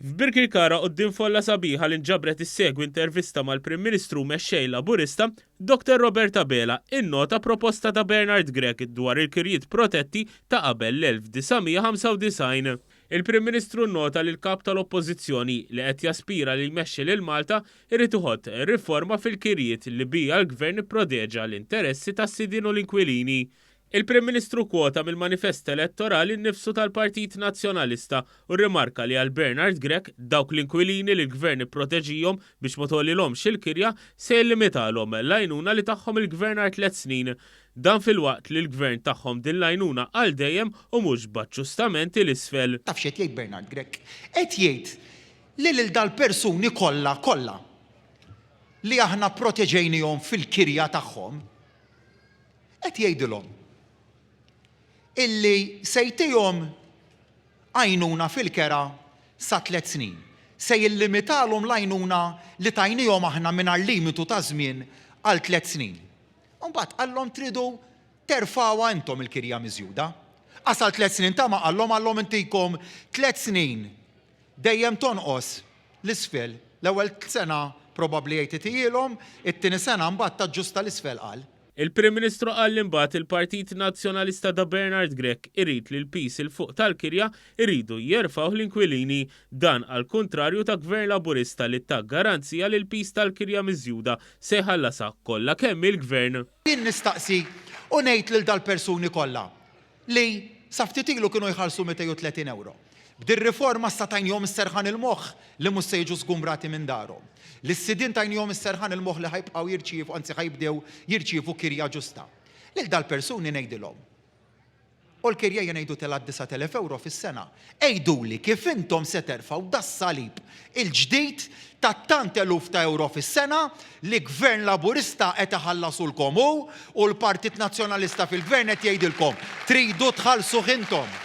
F'Birkirkara quddiem folla sabiħa li nġabret issegwi intervista mal-Prim Ministru mexxej Laburista, Dr. Roberta Bela innota proposta ta' Bernard Grech dwar il-kirjiet protetti ta' qabel l-1995. Il-Prim Ministru nnota li l-kap tal-Oppożizzjoni li qed jaspira li jmexxi lil Malta irid iħodd riforma fil-kirjiet li bija l-Gvern ipproteġa l-interessi tas-sidien u l-inkwilini. Il-Prim Ministru kwota mill-manifest elettorali nnifsu tal-Partit Nazzjonalista u rrimarka li għal Bernard Grech dawk l-inkwilini li l-Gvern ipproteġihom biex ma tollilhomx il-kirja se jillimitalhom l-għajnuna li tagħhom il-Gvern għal 3 snin. Dan fil-waqt li l-Gvern tagħhom din l-għajnuna għal dejjem u mhux b'aġġustamenti l-isfel. Taf x'qed jgħid Bernard Grech? Qed jgħid li lil dal-persuni kollha li aħna proteġejnihom fil-kirja tagħhom qed jgħidilhom illi sejtihom għajnuna fil-kera sa 3 snin. Se jillimitalhom l-għajnuna li tajnihom aħna mingħajr limitu ta' żmien għal 3 snin. Mbagħad qallhom tridu terfawha intom il-kirja miżjuda. Għasal 3 snin ta' ma qallhom intikom 3 snin dejjem tonqos l-isfel. L-ewwel sena probabbli jgħid itihilhom, it-tieni sena mbagħad taġġusta l-isfel qal. Il-Prim Ministru qal li mbagħad il-Partit Nazzjonalista ta' Bernard Grech irid li l-pis il fuq tal-kirja iridu jerfgħu l-inkwilini dan għal kontrarju ta' Gvern Laburista li ta' garanzija li l-pis tal-kirja miżjuda se jħallasha kollha kemm il-Gvern. Jien nistaqsi u ngħid lil dal-persuni kollha li sa ftit ilu kienu jħallsu 230 euro. B'dir-riforma sta tajnihom is-serħan il-moħħ li mhux se jiġu żgumbrati minn darhom. L-sidien tajnihom is-serħan il-moħħ li ħajbqgħu jirċievu, anzi ħajbdew jirċievu kirja ġusta. Lil dal-persuni ngħidilhom. U l-kirja jgħidu telha 9,000 euro fis-sena. Ejduli kif intom se terfgħu das-salib il-ġdid ta' tant eluf ta' euro fis-sena li Gvern Laburista qed iħallasulkom u l-Partit Nazzjonalista fil-Gvern qed jgħidilkom tridu tħallsuh intom.